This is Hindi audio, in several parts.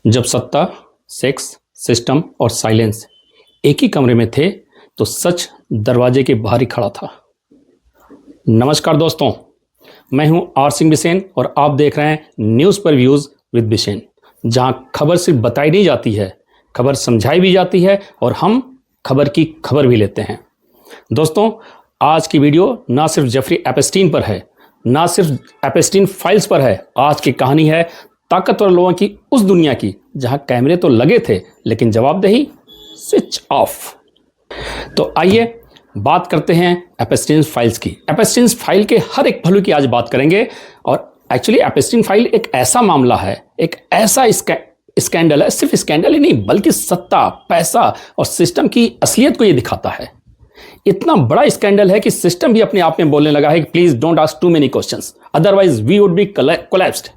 जब सत्ता, सेक्स, सिस्टम और साइलेंस एक ही कमरे में थे तो सच दरवाजे के बाहर ही खड़ा था। नमस्कार दोस्तों, मैं हूं आर सिंह बिसेन और आप देख रहे हैं न्यूज़ पर व्यूज़ विद बिसेन, जहां खबर सिर्फ बताई नहीं जाती है, खबर समझाई भी जाती है और हम खबर की खबर भी लेते हैं। दोस्तों, आज की वीडियो ना सिर्फ जेफरी एपस्टीन पर है, ना सिर्फ एपस्टीन फाइल्स पर है। आज की कहानी है ताकतवर लोगों की उस दुनिया की जहां कैमरे तो लगे थे लेकिन जवाबदेही स्विच ऑफ। तो आइए बात करते हैं एपस्टीन फाइल्स की। एपस्टीन फाइल के हर एक पहलू की आज बात करेंगे। और एक्चुअली एपस्टीन फाइल एक ऐसा मामला है, एक ऐसा स्कैंडल है, सिर्फ स्कैंडल ही नहीं बल्कि सत्ता, पैसा और सिस्टम की असलियत को ये दिखाता है। इतना बड़ा स्कैंडल है कि सिस्टम भी अपने आप में बोलने लगा है कि please don't ask too many questions, otherwise we would be collapsed.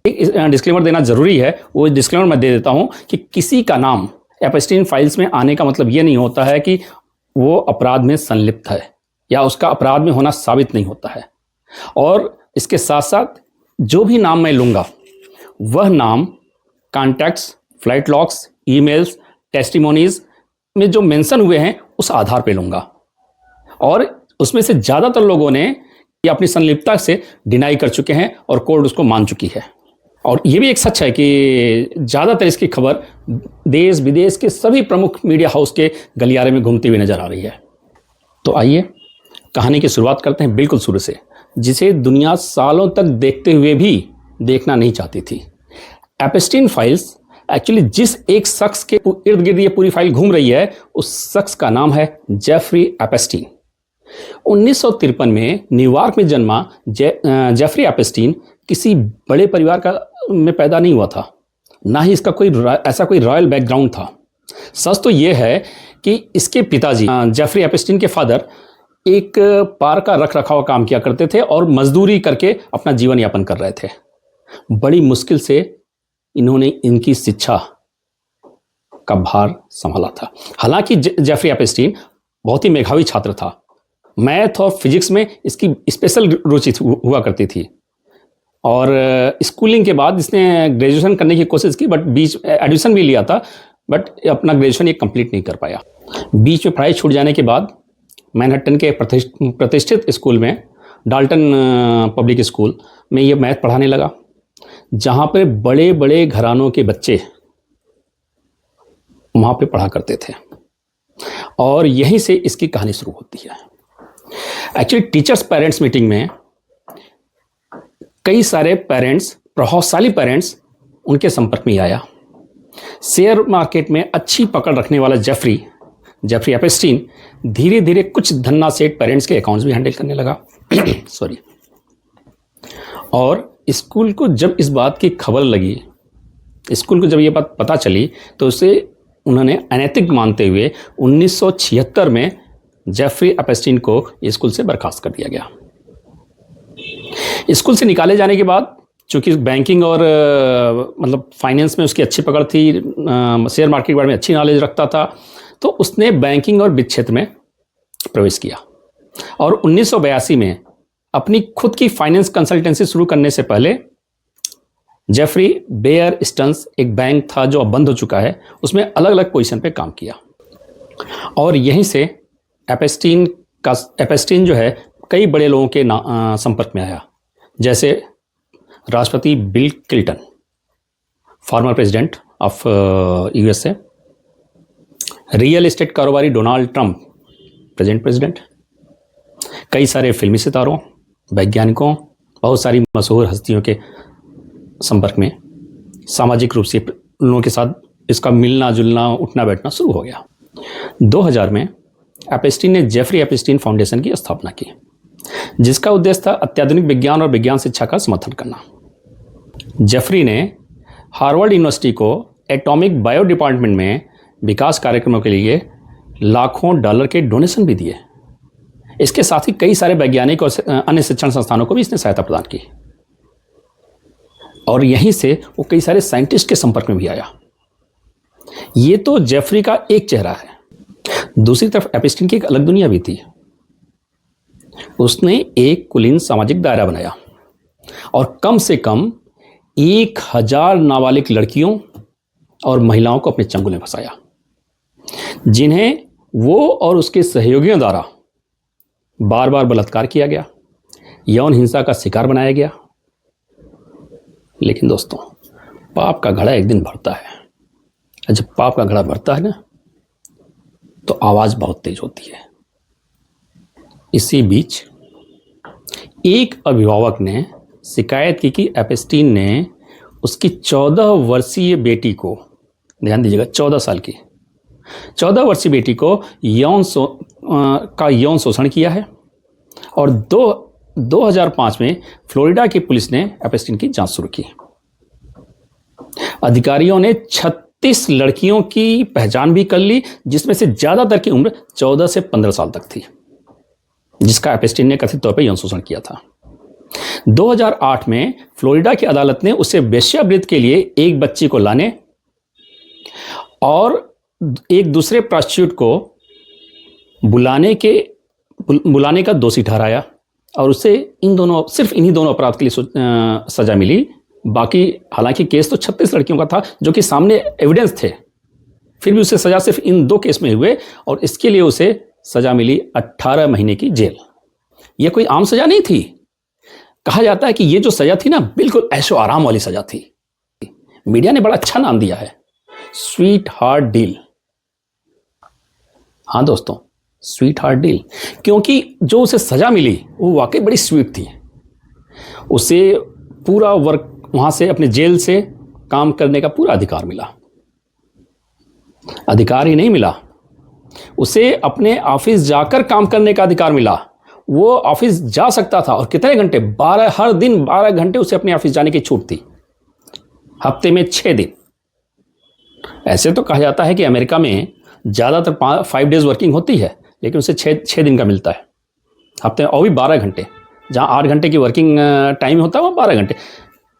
एक डिस्क्लेमर देना जरूरी है, वो डिस्क्लेमर मैं दे देता हूं कि किसी का नाम एपस्टीन फाइल्स में आने का मतलब ये नहीं होता है कि वो अपराध में संलिप्त है या उसका अपराध में होना साबित नहीं होता है। और इसके साथ साथ जो भी नाम मैं लूंगा वह नाम contacts, flight logs, emails, testimonies में जो मेंशन हुए हैं उस आधार पे लूंगा। और उसमें से ज़्यादातर लोगों ने ये अपनी संलिप्तता से डिनाई कर चुके हैं और कोर्ट उसको मान चुकी है। और ये भी एक सच है कि ज़्यादातर इसकी खबर देश विदेश के सभी प्रमुख मीडिया हाउस के गलियारे में घूमती हुई नजर आ रही है। तो आइए कहानी की शुरुआत करते हैं बिल्कुल शुरू से, जिसे दुनिया सालों तक देखते हुए भी देखना नहीं चाहती थी। एपस्टीन फाइल्स एक्चुअली जिस एक शख्स के इर्द गिर्द ये पूरी फाइल घूम रही है, उस शख्स का नाम है जेफरी एपस्टीन। 1953 में न्यूयॉर्क में जन्मा जेफरी एपस्टीन किसी बड़े परिवार में पैदा नहीं हुआ था, ना ही इसका कोई रॉयल बैकग्राउंड था। सच तो यह है कि इसके पिताजी जेफरी एपस्टीन के फादर एक पार्क का रख रखाव काम किया करते थे और मजदूरी करके अपना जीवन यापन कर रहे थे। बड़ी मुश्किल से इन्होंने इनकी शिक्षा का भार संभाला था। हालांकि जेफरी एपस्टीन बहुत ही मेधावी छात्र था। मैथ और फिजिक्स में इसकी स्पेशल रुचि हुआ करती थी। और स्कूलिंग के बाद इसने ग्रेजुएशन करने की कोशिश की, बट बीच एडमिशन भी लिया था, बट अपना ग्रेजुएशन ये कंप्लीट नहीं कर पाया। बीच में पढ़ाई छूट जाने के बाद मैनहट्टन के प्रतिष्ठित स्कूल में, डाल्टन पब्लिक स्कूल में ये मैथ पढ़ाने लगा, जहाँ पे बड़े बड़े घरानों के बच्चे वहाँ पे पढ़ा करते थे। और यहीं से इसकी कहानी शुरू होती है। एक्चुअली टीचर्स पेरेंट्स मीटिंग में कई सारे पेरेंट्स, प्रभावशाली पेरेंट्स उनके संपर्क में आया। शेयर मार्केट में अच्छी पकड़ रखने वाला जेफरी एपस्टीन धीरे धीरे कुछ धन्ना सेठ पेरेंट्स के अकाउंट्स भी हैंडल करने लगा। सॉरी। और स्कूल को जब इस बात की खबर लगी, स्कूल को जब ये बात पता चली, तो उसे उन्होंने अनैतिक मानते हुए 1976 में जेफरी एपस्टीन को स्कूल से बर्खास्त कर दिया गया। स्कूल से निकाले जाने के बाद, चूंकि बैंकिंग और मतलब फाइनेंस में उसकी अच्छी पकड़ थी, शेयर मार्केट के बारे में अच्छी नॉलेज रखता था, तो उसने बैंकिंग और वित्त क्षेत्र में प्रवेश किया। और 1982 में अपनी खुद की फाइनेंस कंसल्टेंसी शुरू करने से पहले जेफरी बेयर स्टन्स, एक बैंक था जो अब बंद हो चुका है, उसमें अलग अलग पोजीशन पे काम किया। और यहीं से एपस्टीन जो है कई बड़े लोगों के संपर्क में आया, जैसे राष्ट्रपति bill Clinton, former president of USA, real estate कारोबारी डोनाल्ड ट्रंप, प्रेजेंट प्रेसिडेंट, कई सारे फिल्मी सितारों, वैज्ञानिकों, बहुत सारी मशहूर हस्तियों के संपर्क में। सामाजिक रूप से लोगों के साथ इसका मिलना जुलना, उठना बैठना शुरू हो गया। 2000 में एपस्टीन ने जेफरी एपस्टीन फाउंडेशन की स्थापना की, जिसका उद्देश्य था अत्याधुनिक विज्ञान और विज्ञान शिक्षा का समर्थन करना। जेफरी ने हार्वर्ड यूनिवर्सिटी को एटॉमिक बायो डिपार्टमेंट में विकास कार्यक्रमों के लिए लाखों डॉलर के डोनेशन भी दिए। इसके साथ ही कई सारे वैज्ञानिक और अन्य शिक्षण संस्थानों को भी इसने सहायता प्रदान की। और यहीं से वो कई सारे साइंटिस्ट के संपर्क में भी आया। ये तो जेफरी का एक चेहरा है। दूसरी तरफ एपस्टीन की एक अलग दुनिया भी थी। उसने एक कुलीन सामाजिक दायरा बनाया और कम से कम 1000 नाबालिग लड़कियों और महिलाओं को अपने चंगुल में फंसाया, जिन्हें वो और उसके सहयोगियों द्वारा बार बार बलात्कार किया गया, यौन हिंसा का शिकार बनाया गया। लेकिन दोस्तों, पाप का घड़ा एक दिन भरता है। जब पाप का घड़ा भरता है ना, तो आवाज बहुत तेज होती है। इसी बीच एक अभिभावक ने शिकायत की कि एपस्टीन ने उसकी 14 वर्षीय बेटी को, ध्यान दीजिएगा 14 साल की 14 वर्षीय बेटी को यौन शोषण किया है। और 2005 में फ्लोरिडा की पुलिस ने एपस्टीन की जांच शुरू की। अधिकारियों ने 36 लड़कियों की पहचान भी कर ली, जिसमें से ज्यादातर की उम्र 14 से 15 साल तक थी, जिसका एपस्टीन ने कथित तौर पर यौन शोषण किया था। 2008 में फ्लोरिडा की अदालत ने उसे वेश्यावृत्ति के लिए एक बच्ची को लाने और एक दूसरे प्रोस्टिट्यूट को बुलाने का दोषी ठहराया और उसे सिर्फ इन्हीं दोनों अपराध के लिए सजा मिली। बाकी हालांकि केस तो 36 लड़कियों का था जो कि सामने एविडेंस थे, फिर भी उसे सजा सिर्फ इन 2 केस में हुए और इसके लिए उसे सजा मिली 18 महीने की जेल। यह कोई आम सजा नहीं थी। कहा जाता है कि यह जो सजा थी ना, बिल्कुल ऐशो आराम वाली सजा थी। मीडिया ने बड़ा अच्छा नाम दिया है, स्वीट हार्ट डील। हाँ दोस्तों, स्वीट हार्ट डील, क्योंकि जो उसे सजा मिली वो वाकई बड़ी स्वीट थी। उसे पूरा वर्क वहां से, अपने जेल से काम करने का पूरा अधिकार मिला। अधिकार ही नहीं मिला, उसे अपने ऑफिस जाकर काम करने का अधिकार मिला। वो ऑफिस जा सकता था और कितने घंटे, 12, हर दिन 12 घंटे उसे अपने ऑफिस जाने की छूट थी, हफ्ते में 6 दिन। ऐसे तो कहा जाता है कि अमेरिका में ज्यादातर 5 डेज वर्किंग होती है, लेकिन उसे 6 दिन का मिलता है हफ्ते में, और भी 12 घंटे। जहां 8 घंटे की वर्किंग टाइम होता है वहां 12 घंटे।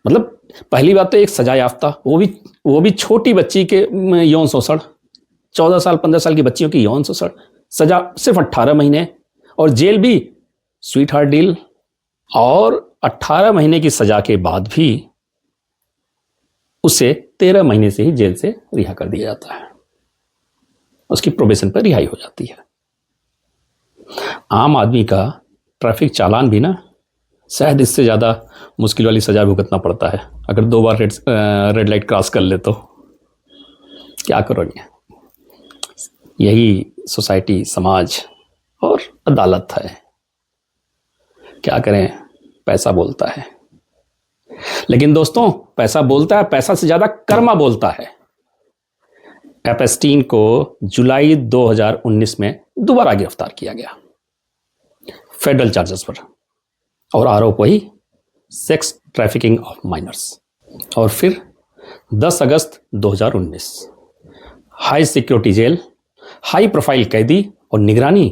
मतलब पहली बात तो एक सजा याफ्ता, वो भी छोटी बच्ची के यौन शोषण, 14 साल 15 साल की बच्चियों की यौन शोषण, सजा सिर्फ 18 महीने और जेल भी स्वीट हार्ट डील। और 18 महीने की सजा के बाद भी उसे 13 महीने से ही जेल से रिहा कर दिया जाता है, उसकी प्रोबेशन पर रिहाई हो जाती है। आम आदमी का ट्रैफिक चालान भी ना शायद इससे ज़्यादा मुश्किल वाली सजा भुगतना पड़ता है। अगर 2 बार रेड लाइट क्रॉस कर ले तो क्या करोगे। यही सोसाइटी, समाज और अदालत है। क्या करें, पैसा बोलता है। लेकिन दोस्तों, पैसा बोलता है, पैसा से ज़्यादा कर्मा बोलता है। एपस्टीन को जुलाई 2019 में दोबारा गिरफ्तार किया गया फेडरल चार्जेस पर, और आरोप वही, सेक्स ट्रैफिकिंग ऑफ माइनर्स। और फिर 10 अगस्त 2019 high security jail, high profile कैदी और निगरानी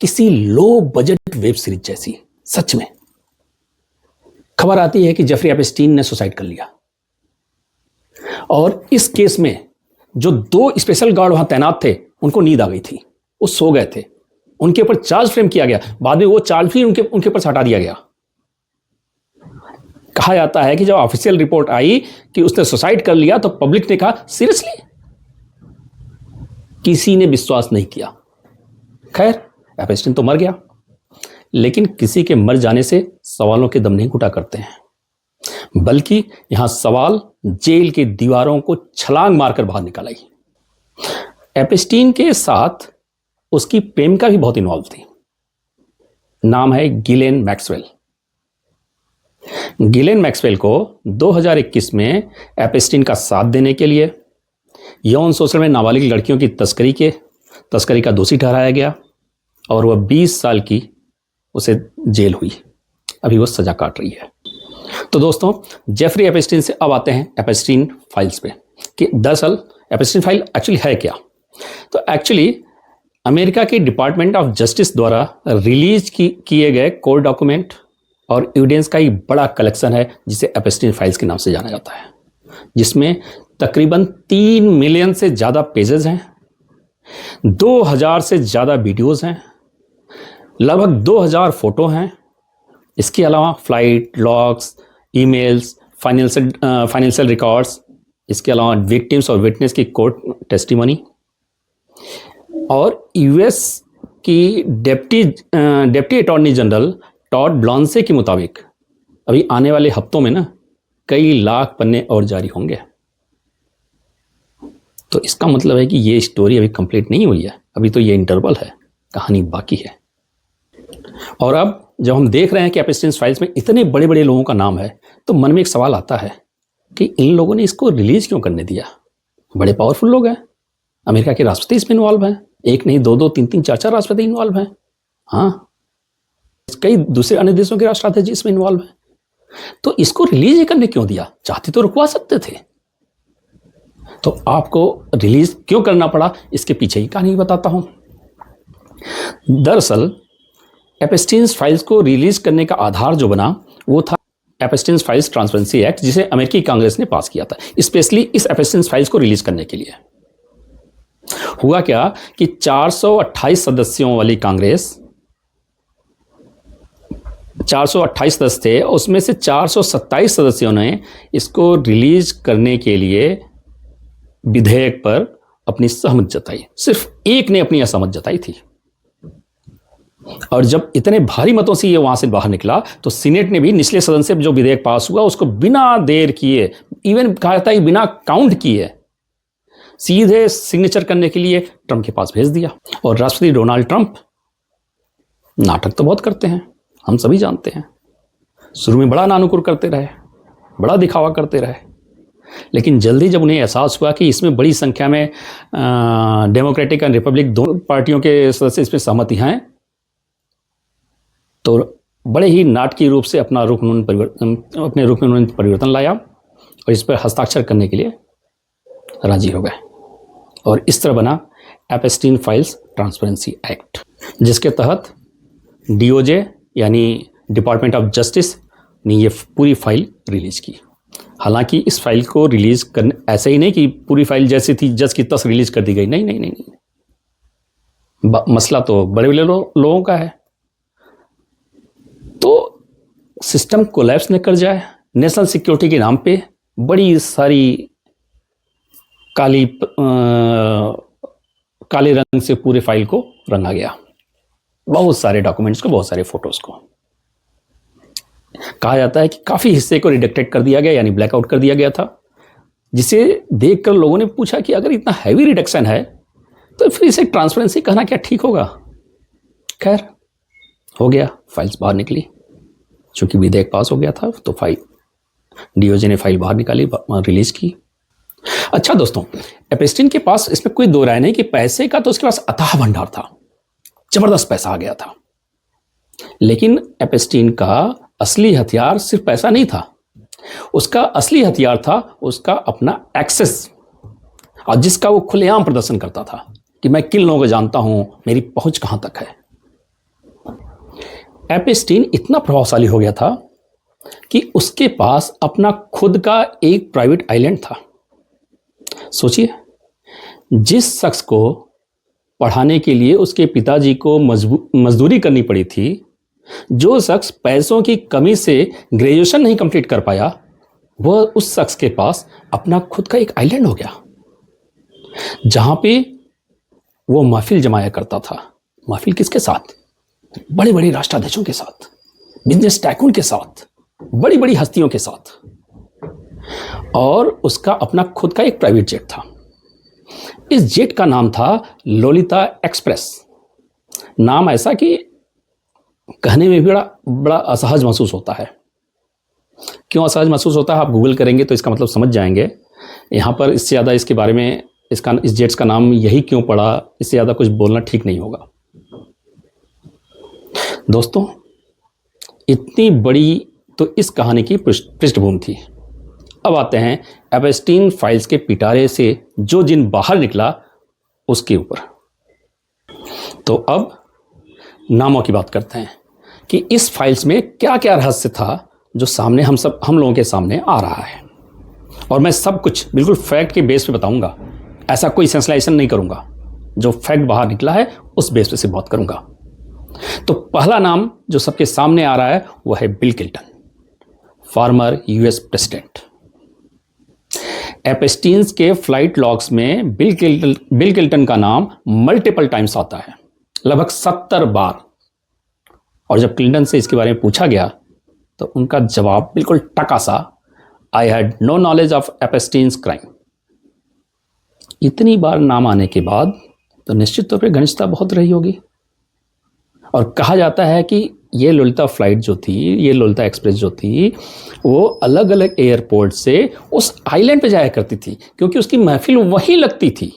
किसी लो बजट वेब सीरीज जैसी। सच में खबर आती है कि जेफरी एपस्टीन ने सुसाइड कर लिया, और इस केस में जो 2 स्पेशल गार्ड वहां तैनात थे उनको नींद आ गई थी, वो सो गए थे। उनके ऊपर चार्ज फ्रेम किया गया, बाद में वो चार्ज भी उनके ऊपर से हटा दिया गया। कहा जाता है कि जब ऑफिशियल रिपोर्ट आई कि उसने सुसाइड कर लिया तो पब्लिक ने कहा सीरियसली, किसी ने विश्वास नहीं किया। खैर, एपस्टीन तो मर गया, लेकिन किसी के मर जाने से सवालों के दम नहीं घुटा करते हैं, बल्कि यहां सवाल जेल की दीवारों को छलांग मारकर बाहर निकल आई। एपस्टीन के साथ उसकी प्रेमिका भी बहुत इन्वॉल्व थी। नाम है गिलेन मैक्सवेल। गिलेन मैक्सवेल को 2021 में एपस्टीन का साथ देने के लिए यौन शोषण में नाबालिग लड़कियों की तस्करी का दोषी ठहराया गया, और वह 20 साल की उसे जेल हुई। अभी वह सजा काट रही है। तो दोस्तों, जेफरी एपस्टीन से अब आते हैं एपस्टीन फाइल्स पे, कि दरअसल एपस्टीन फाइल एक्चुअली है क्या। तो एक्चुअली अमेरिका के डिपार्टमेंट ऑफ जस्टिस द्वारा रिलीज किए गए कोर्ट डॉक्यूमेंट और एविडेंस का एक बड़ा कलेक्शन है, जिसे एपस्टीन फाइल्स के नाम से जाना जाता है, जिसमें तकरीबन 3 मिलियन से ज़्यादा पेजेस हैं, 2000 से ज़्यादा वीडियोस हैं, लगभग 2000 फोटो हैं। इसके अलावा flight logs, emails, financial records, इसके अलावा विक्टिम्स और विटनेस की कोर्ट टेस्टिमनी, और यूएस की डेप्टी अटॉर्नी जनरल टॉड ब्लॉन्से के मुताबिक अभी आने वाले हफ्तों में ना कई लाख पन्ने और जारी होंगे। तो इसका मतलब है कि ये स्टोरी अभी कंप्लीट नहीं हुई है, अभी तो ये इंटरवल है, कहानी बाकी है। और अब जब हम देख रहे हैं कि एपस्टीन फाइल्स में इतने बड़े बड़े लोगों का नाम है, तो मन में एक सवाल आता है कि इन लोगों ने इसको रिलीज क्यों करने दिया। बड़े पावरफुल लोग हैं, अमेरिका के राष्ट्रपति इसमें इन्वॉल्व हैं, एक नहीं दो दो तीन तीन चार चार राष्ट्रपति इन्वॉल्व हैं, हाँ कई दूसरे अन्य देशों के राष्ट्राध्यक्ष इसमें इन्वॉल्व हैं। तो इसको रिलीज करने क्यों दिया, चाहते तो रुकवा सकते थे। तो आपको रिलीज क्यों करना पड़ा, इसके पीछे की कहानी बताता हूं। दरअसल एपस्टीन फाइल्स को रिलीज करने का आधार जो बना वो था एपस्टीन फाइल्स ट्रांसपेरेंसी एक्ट, जिसे अमेरिकी कांग्रेस ने पास किया था स्पेशली इस एपस्टीन फाइल्स को रिलीज करने के लिए। हुआ क्या कि 428 सदस्यों वाली कांग्रेस, 428 सदस्य थे, उसमें से 427 सदस्यों ने इसको रिलीज करने के लिए विधेयक पर अपनी सहमति जताई, सिर्फ एक ने अपनी असहमत जताई थी। और जब इतने भारी मतों से ये वहां से बाहर निकला तो सीनेट ने भी निचले सदन से जो विधेयक पास हुआ उसको बिना देर किए, इवन कहा था बिना काउंट किए, सीधे सिग्नेचर करने के लिए ट्रंप के पास भेज दिया। और राष्ट्रपति डोनाल्ड ट्रंप नाटक तो बहुत करते हैं, हम सभी जानते हैं। शुरू में बड़ा नानुकुर करते रहे, बड़ा दिखावा करते रहे, लेकिन जल्दी जब उन्हें एहसास हुआ कि इसमें बड़ी संख्या में डेमोक्रेटिक और रिपब्लिक दोनों पार्टियों के सदस्य इसमें सहमति हैं, तो बड़े ही नाटकीय रूप से अपने रुख में परिवर्तन लाया और इस पर हस्ताक्षर करने के लिए राजी हो गए। और इस तरह बना एपस्टीन फाइल्स ट्रांसपेरेंसी एक्ट, जिसके तहत डीओजे यानी डिपार्टमेंट ऑफ जस्टिस ने ये पूरी फाइल रिलीज की। हालांकि इस फाइल को रिलीज करने ऐसे ही नहीं कि पूरी फाइल जैसी थी जस की तस रिलीज कर दी गई, नहीं नहीं नहीं, नहीं। मसला तो बड़े बड़े लोगों का है। तो सिस्टम कोलैप्स न कर जाए, नेशनल सिक्योरिटी के नाम पे बड़ी सारी काले रंग से पूरे फाइल को रंगा गया, बहुत सारे डॉक्यूमेंट्स को, बहुत सारे फोटोज को। कहा जाता है कि काफी हिस्से को रिडक्टेड कर दिया गया, यानी ब्लैकआउट कर दिया गया था, जिसे देखकर लोगों ने पूछा कि अगर इतना हैवी रिडक्शन है तो फिर इसे ट्रांसपेरेंसी कहना क्या ठीक होगा। खैर हो गया, फाइल्स बाहर निकली, चूंकि विधेयक पास हो गया था तो फाइल डीओजे ने फाइल बाहर निकाली, रिलीज की। अच्छा दोस्तों, एपस्टीन के पास इसमें कोई दो राय नहीं कि पैसे का तो उसके पास अथाह भंडार था, जबरदस्त पैसा आ गया था। लेकिन एपस्टीन का असली हथियार सिर्फ पैसा नहीं था, उसका असली हथियार था उसका अपना एक्सेस, और जिसका वो खुलेआम प्रदर्शन करता था कि मैं किन लोगों को जानता हूं, मेरी पहुंच कहां तक है। एपस्टीन इतना प्रभावशाली हो गया था कि उसके पास अपना खुद का एक प्राइवेट आइलैंड था। सोचिए, जिस शख्स को पढ़ाने के लिए उसके पिताजी को मजदूरी करनी पड़ी थी, जो शख्स पैसों की कमी से ग्रेजुएशन नहीं कंप्लीट कर पाया, वह उस शख्स के पास अपना खुद का एक आइलैंड हो गया, जहां पे वो महफिल जमाया करता था। महफिल किसके साथ? बड़े बड़े राष्ट्राध्यक्षों के साथ, बिजनेस टाइकून के साथ, बड़ी बड़ी हस्तियों के साथ। और उसका अपना खुद का एक प्राइवेट जेट था। इस जेट का नाम था लोलिता एक्सप्रेस। नाम ऐसा कि कहने में भी बड़ा असहज महसूस होता है। क्यों असहज महसूस होता है, आप गूगल करेंगे तो इसका मतलब समझ जाएंगे। यहां पर इससे ज़्यादा इसके बारे में, इस जेट्स का नाम यही क्यों पड़ा, इससे ज़्यादा कुछ बोलना ठीक नहीं होगा। दोस्तों, इतनी बड़ी तो इस कहानी की पृष्ठभूमि थी। अब आते हैं एपस्टीन फाइल्स के पिटारे से जो जिन बाहर निकला उसके ऊपर। तो अब नामों की बात करते हैं कि इस फाइल्स में क्या क्या रहस्य था जो सामने हम लोगों के सामने आ रहा है। और मैं सब कुछ बिल्कुल फैक्ट के बेस पे बताऊंगा, ऐसा कोई सेंसलाइजेशन नहीं करूंगा। जो फैक्ट बाहर निकला है उस बेस पे से बात करूंगा। तो पहला नाम जो सबके सामने आ रहा है वह है Bill Clinton, former US president. Epstein's के फ्लाइट लॉग्स में बिल क्लिंटन का नाम मल्टीपल टाइम्स आता है, लगभग 70 बार। और जब क्लिंटन से इसके बारे में पूछा गया तो उनका जवाब बिल्कुल टका सा, I had no knowledge of Epstein's crime. इतनी बार नाम आने के बाद तो निश्चित तौर पर घनिष्ठता बहुत रही होगी। और कहा जाता है कि ये ललिता फ्लाइट जो थी, ये ललिता एक्सप्रेस जो थी, वो अलग अलग एयरपोर्ट से उस आइलैंड पे जाया करती थी, क्योंकि उसकी महफिल वहीं लगती थी।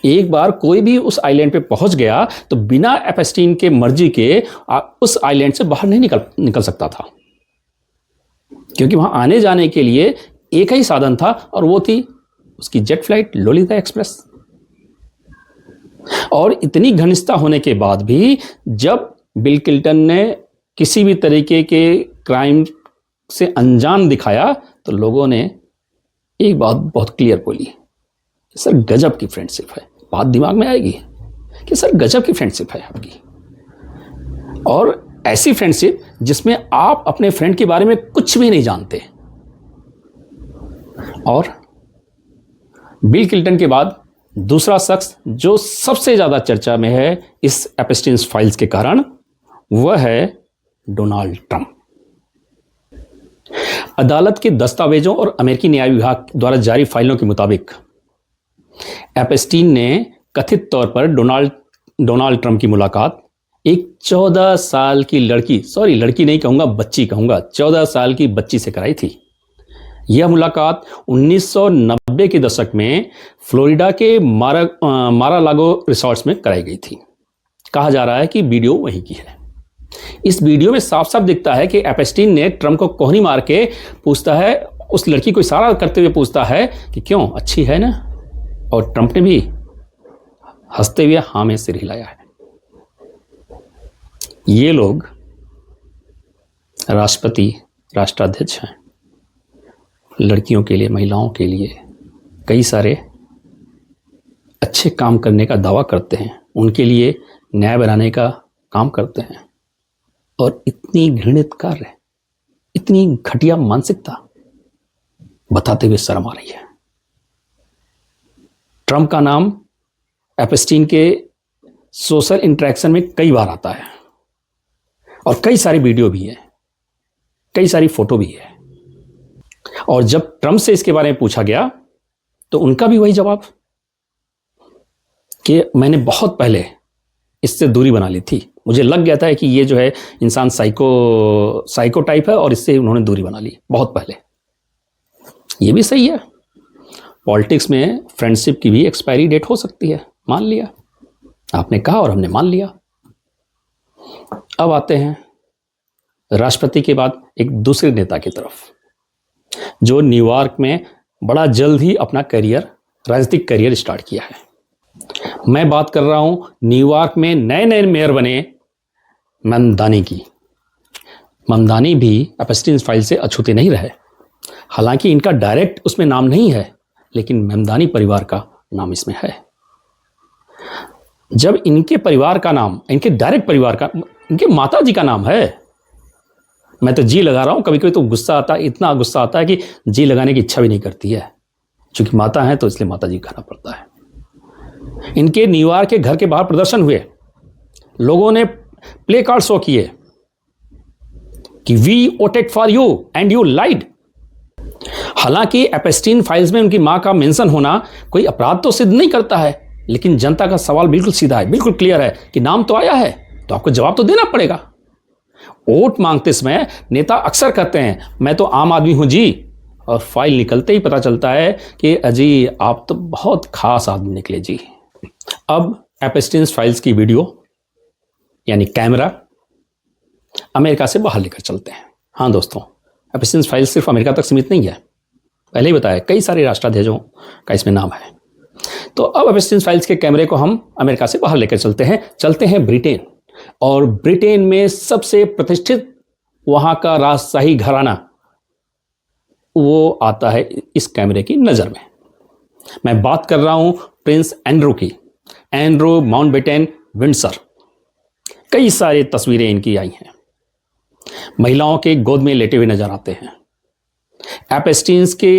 एक बार कोई भी उस आइलैंड पे पहुंच गया तो बिना एपस्टीन के मर्जी के उस आइलैंड से बाहर नहीं निकल सकता था, क्योंकि वहां आने जाने के लिए एक ही साधन था, और वो थी उसकी जेट फ्लाइट ललिता एक्सप्रेस। और इतनी घनिष्ठता होने के बाद भी जब बिल क्लिंटन ने किसी भी तरीके के क्राइम से अनजान दिखाया तो लोगों ने एक बात बहुत क्लियर बोली कि सर गजब की फ्रेंडशिप है। बात दिमाग में आएगी कि सर गजब की फ्रेंडशिप है आपकी, और ऐसी फ्रेंडशिप जिसमें आप अपने फ्रेंड के बारे में कुछ भी नहीं जानते। और बिल क्लिंटन के बाद दूसरा शख्स जो सबसे ज्यादा चर्चा में है इस एपस्टीन्स फाइल्स के कारण, वह है डोनाल्ड ट्रंप। अदालत के दस्तावेजों और अमेरिकी न्याय विभाग द्वारा जारी फाइलों के मुताबिक एपस्टीन ने कथित तौर पर डोनाल्ड ट्रंप की मुलाकात एक 14 साल की लड़की नहीं कहूंगा, बच्ची कहूंगा, 14 साल की बच्ची से कराई थी। यह मुलाकात 1990 के दशक में फ्लोरिडा के मारा-लागो रिसॉर्ट्स में कराई गई थी। कहा जा रहा है कि वीडियो वहीं की है। इस वीडियो में साफ साफ दिखता है कि एपस्टीन ने ट्रंप को कोहनी मार के पूछता है, उस लड़की को इशारा करते हुए पूछता है कि क्यों, अच्छी है ना? और ट्रंप ने भी हंसते हुए हाँ में सिर हिलाया है। ये लोग राष्ट्रपति, राष्ट्राध्यक्ष हैं। लड़कियों के लिए, महिलाओं के लिए कई सारे अच्छे काम करने का दावा करते हैं, उनके लिए न्याय बनाने का काम करते हैं, और इतनी घृणित कार्य, इतनी घटिया मानसिकता बताते हुए शर्म आ रही है। ट्रंप का नाम एपस्टीन के सोशल इंटरेक्शन में कई बार आता है, और कई सारी वीडियो भी है, कई सारी फोटो भी है। और जब ट्रंप से इसके बारे में पूछा गया तो उनका भी वही जवाब कि मैंने बहुत पहले इससे दूरी बना ली थी, मुझे लग गया था कि ये जो है इंसान साइको टाइप है, और इससे उन्होंने दूरी बना ली बहुत पहले। ये भी सही है, पॉलिटिक्स में फ्रेंडशिप की भी एक्सपायरी डेट हो सकती है, मान लिया, आपने कहा और हमने मान लिया। अब आते हैं राष्ट्रपति के बाद एक दूसरे नेता की तरफ, जो न्यूयॉर्क में बड़ा जल्द ही अपना राजनीतिक करियर स्टार्ट किया है। मैं बात कर रहा हूं न्यूयॉर्क में नए मेयर बने ममदानी की। ममदानी भी एपस्टीन फाइल से अछूते नहीं रहे। हालांकि इनका डायरेक्ट उसमें नाम नहीं है, लेकिन ममदानी परिवार का नाम इसमें है। जब इनके परिवार का नाम, इनके डायरेक्ट परिवार का, इनके माता जी का नाम है, मैं तो जी लगा रहा हूं, कभी कभी तो गुस्सा आता है, इतना गुस्सा आता है कि जी लगाने की इच्छा भी नहीं करती है। चूंकि माता है तो इसलिए माता जी कहना पड़ता है। इनके न्यूयॉर्क के घर के बाहर प्रदर्शन हुए, लोगों ने प्ले कार्ड शो किए कि we voted for you and you lied. हालांकि एपस्टीन फाइल्स में उनकी मां का मेंशन होना कोई अपराध तो सिद्ध नहीं करता है, लेकिन जनता का सवाल बिल्कुल सीधा है, बिल्कुल क्लियर है कि नाम तो आया है तो आपको जवाब तो देना पड़ेगा। वोट मांगते समय नेता अक्सर कहते हैं मैं तो आम आदमी हूं जी, और फाइल निकलते ही पता चलता है कि अजी आप तो बहुत खास आदमी निकले जी। अब एपस्टीन फाइल्स की वीडियो यानी कैमरा अमेरिका से बाहर लेकर चलते हैं। हाँ दोस्तों, एपस्टीन फाइल्स सिर्फ अमेरिका तक सीमित नहीं है, पहले ही बताया, कई सारे राष्ट्राध्यक्षों का इसमें नाम है। तो अब एपस्टीन फाइल्स के कैमरे को हम अमेरिका से बाहर लेकर चलते हैं ब्रिटेन। और ब्रिटेन में सबसे प्रतिष्ठित वहां का राजशाही घराना वो आता है इस कैमरे की नजर में। मैं बात कर रहा हूं प्रिंस एंड्रू की, एंड्रू माउंटबेटन विंडसर। कई सारी तस्वीरें इनकी आई हैं, महिलाओं के गोद में लेटे हुए नजर आते हैं। एपस्टीन्स के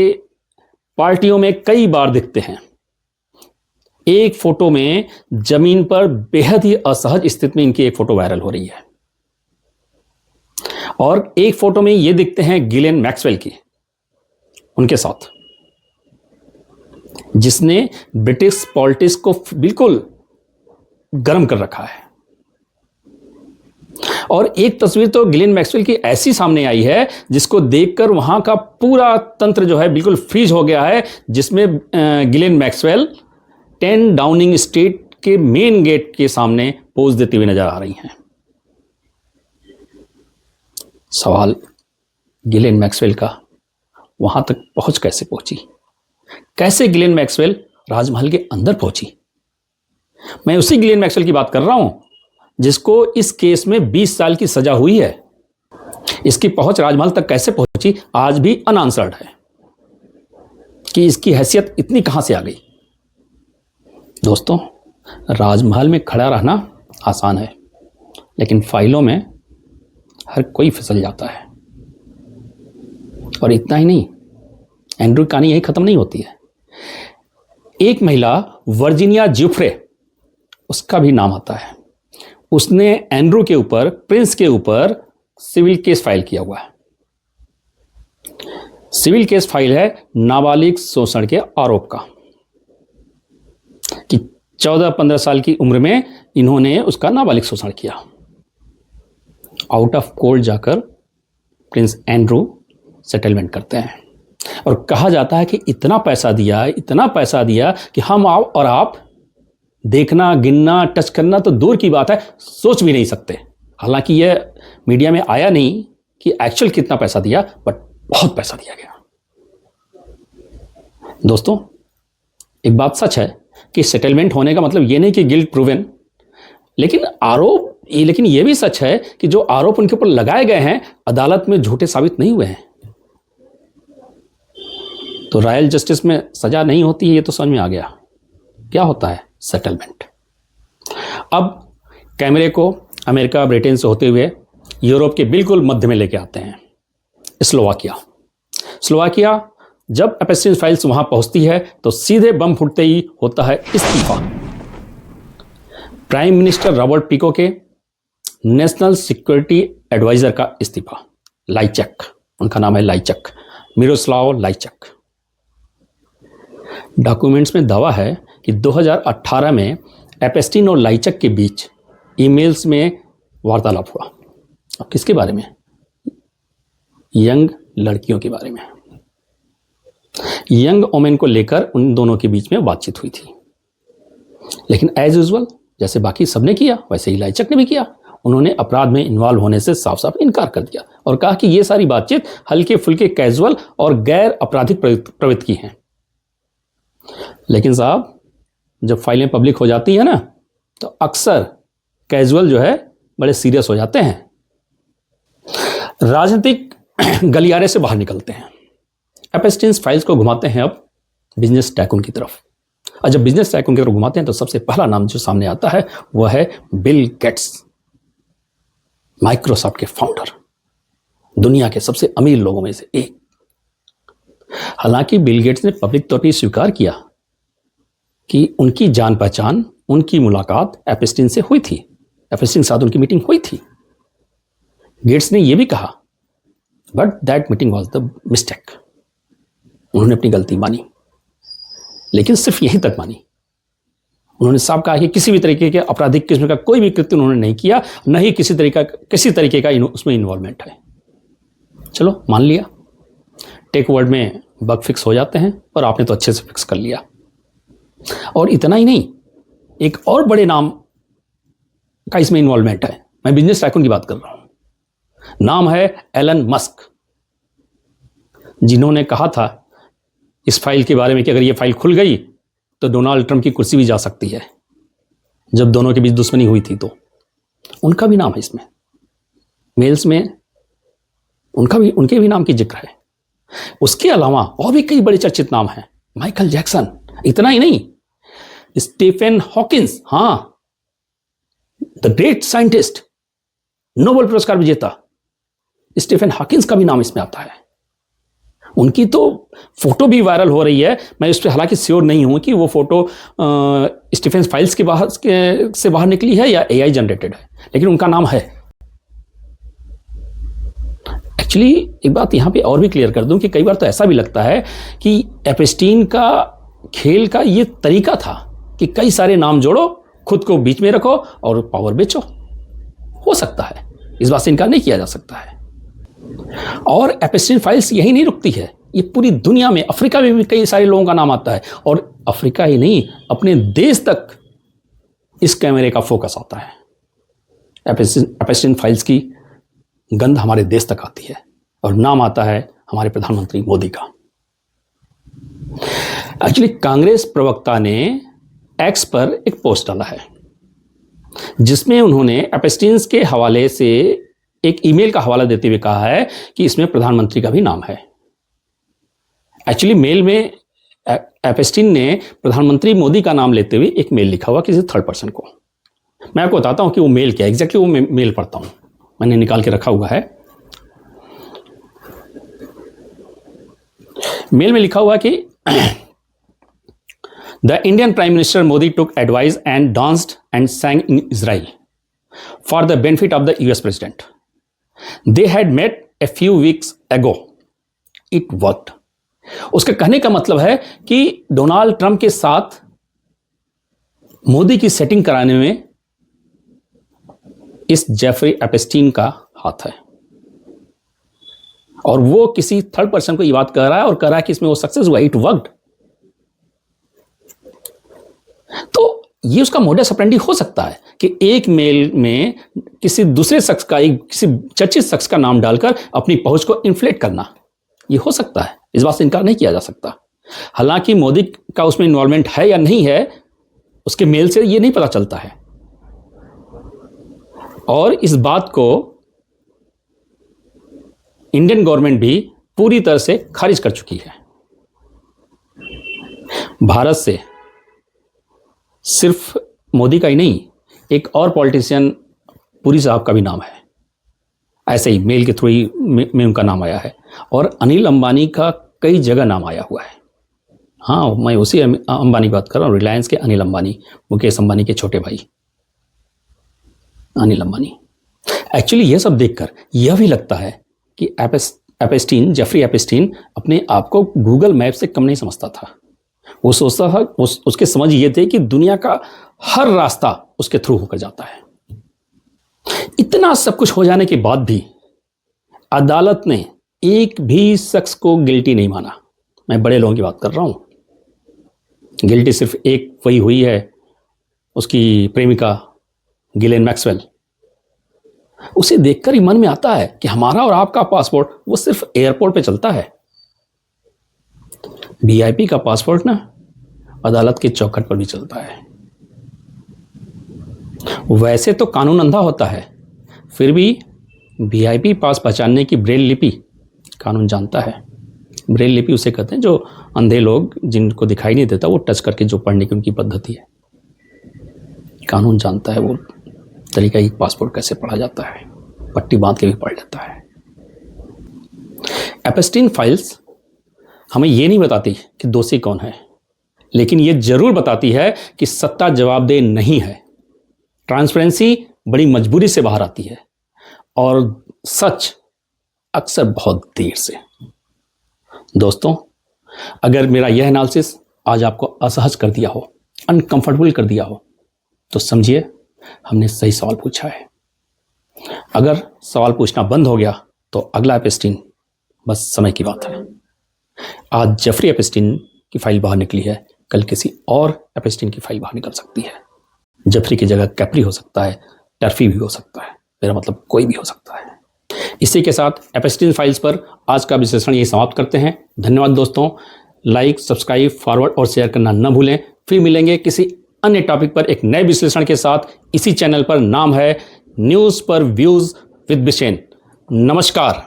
पार्टियों में कई बार दिखते हैं। एक फोटो में जमीन पर बेहद ही असहज स्थिति में इनकी एक फोटो वायरल हो रही है, और एक फोटो में ये दिखते हैं गिलेन मैक्सवेल की, उनके साथ, जिसने ब्रिटिश पॉलिटिक्स को बिल्कुल गर्म कर रखा है। और एक तस्वीर तो गिलेन मैक्सवेल की ऐसी सामने आई है जिसको देखकर वहां का पूरा तंत्र जो है बिल्कुल फ्रीज हो गया है, जिसमें गिलेन मैक्सवेल 10 डाउनिंग स्ट्रीट के मेन गेट के सामने पोज देती हुई नजर आ रही हैं। सवाल, गिलेन मैक्सवेल का वहां तक पहुंच कैसे पहुंची? कैसे गिलेन मैक्सवेल राजमहल के अंदर पहुंची? मैं उसी गिलेन मैक्सवेल की बात कर रहा हूं जिसको इस केस में 20 साल की सजा हुई है। इसकी पहुंच राजमहल तक कैसे पहुंची आज भी अनआंसर्ड है कि इसकी हैसियत इतनी कहां से आ गई। दोस्तों, राजमहल में खड़ा रहना आसान है, लेकिन फाइलों में हर कोई फिसल जाता है। और इतना ही नहीं, एंड्रू की कहानी यही खत्म नहीं होती है। एक महिला वर्जीनिया ज्यूफ्रे, उसका भी नाम आता है। उसने एंड्रू के ऊपर, प्रिंस के ऊपर सिविल केस फाइल किया हुआ है। सिविल केस फाइल है नाबालिग शोषण के आरोप का, कि 14-15 साल की उम्र में इन्होंने उसका नाबालिग शोषण किया। आउट ऑफ कोर्ट जाकर प्रिंस एंड्रू सेटलमेंट करते हैं, और कहा जाता है कि इतना पैसा दिया कि हम और आप देखना, गिनना, टच करना तो दूर की बात है, सोच भी नहीं सकते। हालांकि यह मीडिया में आया नहीं कि एक्चुअल कितना पैसा दिया, बट बहुत पैसा दिया गया। दोस्तों, एक बात सच है कि सेटलमेंट होने का मतलब यह नहीं कि गिल्ट प्रूवन, लेकिन यह भी सच है कि जो आरोप उनके ऊपर लगाए गए हैं अदालत में झूठे साबित नहीं हुए हैं। तो रॉयल जस्टिस में सजा नहीं होती है, ये तो समझ में आ गया। क्या होता है? सेटलमेंट। अब कैमरे को अमेरिका, ब्रिटेन से होते हुए यूरोप के बिल्कुल मध्य में लेके आते हैं, स्लोवाकिया। जब एपेस्टीन फाइल्स वहां पहुंचती है तो सीधे बम फूटते ही होता है इस्तीफा। प्राइम मिनिस्टर रॉबर्ट पिको के नेशनल सिक्योरिटी एडवाइजर का इस्तीफा, लाइचक, उनका नाम है लाइचक, मिरोस्लाव लाइचक। डॉक्यूमेंट्स में दावा है कि 2018 में एपेस्टीन और लाइचक के बीच ईमेल्स में वार्तालाप हुआ। अब किसके बारे में? यंग लड़कियों के बारे में। यंग वोमेन को लेकर उन दोनों के बीच में बातचीत हुई थी। लेकिन एज यूजुअल, जैसे बाकी सबने किया वैसे ही लाइचक ने भी किया। उन्होंने अपराध में इन्वॉल्व होने से साफ साफ इनकार कर दिया और कहा कि ये सारी बातचीत हल्के फुल्के, कैजुअल और गैर आपराधिक प्रवृत्ति की हैं। लेकिन साहब, जब फाइलें पब्लिक हो जाती है ना, तो अक्सर कैजुअल जो है बड़े सीरियस हो जाते हैं, राजनीतिक गलियारे से बाहर निकलते हैं। एपेस्टीन फाइल्स को घुमाते हैं अब बिजनेस टाइकून की तरफ। और जब बिजनेस टाइकून की तरफ घुमाते हैं तो सबसे पहला नाम जो सामने आता है वह है बिल गेट्स, माइक्रोसॉफ्ट के फाउंडर, दुनिया के सबसे अमीर लोगों में से एक। हालांकि बिल गेट्स ने पब्लिक तौर पर स्वीकार किया कि उनकी जान पहचान, उनकी मुलाकात एपेस्टीन से हुई थी, एपेस्टीन के साथ उनकी मीटिंग हुई थी। गेट्स ने यह भी कहा, but that meeting was the mistake. उन्होंने अपनी गलती मानी, लेकिन सिर्फ यहीं तक मानी। उन्होंने साफ कहा कि किसी भी तरीके के आपराधिक किस्म का कोई भी कृत्य उन्होंने नहीं किया, न ही किसी तरीके का उसमें इन्वॉल्वमेंट है। चलो, मान लिया, टेक वर्ड में बग फिक्स हो जाते हैं, और आपने तो अच्छे से फिक्स कर लिया। और इतना ही नहीं, एक और बड़े नाम का इसमें इन्वॉल्वमेंट है। मैं बिजनेस टाइकून की बात कर रहा हूं। नाम है एलन मस्क, जिन्होंने कहा था इस फाइल के बारे में कि अगर ये फाइल खुल गई तो डोनाल्ड ट्रंप की कुर्सी भी जा सकती है। जब दोनों के बीच दुश्मनी हुई थी तो उनका भी नाम है इसमें। मेल्स में उनके भी नाम की जिक्र है। उसके अलावा और भी कई बड़े चर्चित नाम हैं। माइकल जैक्सन, इतना ही नहीं, स्टीफन हॉकिंस, हां, द ग्रेट साइंटिस्ट, नोबेल पुरस्कार विजेता स्टीफन हॉकिंस का भी नाम इसमें आता है। उनकी तो फोटो भी वायरल हो रही है। मैं इस पर हालांकि श्योर नहीं हूं कि वो फोटो स्टीफन फाइल्स से बाहर निकली है या एआई जनरेटेड है, लेकिन उनका नाम है। एक्चुअली एक बात यहां पे और भी क्लियर कर दूं कि कई बार तो ऐसा भी लगता है कि एपस्टीन का खेल का ये तरीका था कि कई सारे नाम जोड़ो, खुद को बीच में रखो और पावर बेचो। हो सकता है, इस बात से इनकार नहीं किया जा सकता है। और एपस्टीन फाइल्स यही नहीं रुकती है, ये पूरी दुनिया में, अफ्रीका में भी कई सारे लोगों का नाम आता है, और अफ्रीका ही नहीं, अपने देश तक इस कैमरे का फोकस आता है। एपस्टीन फाइल्स की गंध हमारे देश तक आती है और नाम आता है हमारे प्रधानमंत्री मोदी का। एक्चुअली कांग्रेस प्रवक्ता ने एक्स पर एक पोस्ट डाला है जिसमें उन्होंने एपस्टीन के हवाले से एक ईमेल का हवाला देते हुए कहा है कि इसमें प्रधानमंत्री का भी नाम है। एक्चुअली मेल में एपस्टीन ने प्रधानमंत्री मोदी का नाम लेते हुए एक मेल लिखा हुआ किसी थर्ड पर्सन को। मैं आपको बताता हूं कि वो मेल क्या है, एग्जैक्टली वो मेल पढ़ता हूं, मैंने निकाल के रखा हुआ है। मेल में लिखा हुआ कि the Indian prime minister Modi took advice and danced and sang in Israel for the benefit of the US president. They had met a few weeks ago. It worked. उसके कहने का मतलब है कि डोनाल्ड ट्रंप के साथ मोदी की सेटिंग कराने में इस जेफरी एपस्टीन का हाथ है, और वो किसी थर्ड पर्सन को ये बात कह रहा है और कह रहा है कि इसमें वो सक्सेस हुआ, इट वर्कड। तो ये उसका मोडस ऑपरेंडी हो सकता है कि एक मेल में किसी दूसरे शख्स का, किसी चर्चित शख्स का नाम डालकर अपनी पहुंच को इन्फ्लेट करना, ये हो सकता है, इस बात से इनकार नहीं किया जा सकता। हालांकि मोदी का उसमें इन्वॉल्वमेंट है या नहीं है, उसके मेल से ये नहीं पता चलता है, और इस बात को इंडियन गवर्नमेंट भी पूरी तरह से खारिज कर चुकी है। भारत से सिर्फ मोदी का ही नहीं, एक और पॉलिटिशियन पुरी साहब का भी नाम है, ऐसे ही मेल के थ्रू ही में उनका नाम आया है, और अनिल अंबानी का कई जगह नाम आया हुआ है। हाँ, मैं उसी अंबानी बात कर रहा हूँ, रिलायंस के अनिल अंबानी, मुकेश अंबानी के छोटे भाई अनिल अंबानी। एक्चुअली यह सब देखकर यह भी लगता है कि एपस्टीन, जेफरी एपस्टीन अपने आप को गूगल मैप से कम नहीं समझता था। वो सोचता था, उसके समझ ये थे कि दुनिया का हर रास्ता उसके थ्रू होकर जाता है। इतना सब कुछ हो जाने के बाद भी अदालत ने एक भी शख्स को गिल्टी नहीं माना। मैं बड़े लोगों की बात कर रहा हूं। गिल्टी सिर्फ एक वही हुई है, उसकी प्रेमिका गिलेन मैक्सवेल। उसे देखकर ही मन में आता है कि हमारा और आपका पासपोर्ट वो सिर्फ एयरपोर्ट पे चलता है, वीआईपी का पासपोर्ट ना अदालत के चौखट पर भी चलता है। वैसे तो कानून अंधा होता है, फिर भी वीआईपी पास पहचानने की ब्रेल लिपि कानून जानता है। ब्रेल लिपि उसे कहते हैं जो अंधे लोग, जिनको दिखाई नहीं देता, वो टच करके जो पढ़ने की उनकी पद्धति है। कानून जानता है वो तरीका ही पासपोर्ट कैसे पढ़ा जाता है, पट्टी बांध के भी पढ़ लेता है। एपस्टीन फाइल्स हमें ये नहीं बताती कि दोषी कौन है, लेकिन ये जरूर बताती है कि सत्ता जवाबदेह नहीं है। ट्रांसपेरेंसी बड़ी मजबूरी से बाहर आती है, और सच अक्सर बहुत देर से। दोस्तों, अगर मेरा यह एनालिसिस आज आपको असहज कर दिया हो, अनकंफर्टेबल कर दिया हो, तो समझिए हमने सही सवाल पूछा है। अगर सवाल पूछना बंद हो गया तो अगला एपस्टीन बस समय की बात है। आज जेफरी एपस्टीन की फाइल बाहर निकली है, कल किसी और एपस्टीन की फाइल बाहर निकल सकती है। जेफरी की जगह कैप्री हो सकता है, टर्फी भी हो सकता है, मेरा मतलब कोई भी हो सकता है। इसी के साथ एपस्टीन फाइल्स पर आज का विश्लेषण यही समाप्त करते हैं। धन्यवाद दोस्तों। लाइक, सब्सक्राइब, फॉरवर्ड और शेयर करना न भूलें। फिर मिलेंगे किसी अन्य टॉपिक पर एक नए विश्लेषण के साथ इसी चैनल पर। नाम है न्यूज़ पर व्यूज़ विद बिशेन। नमस्कार।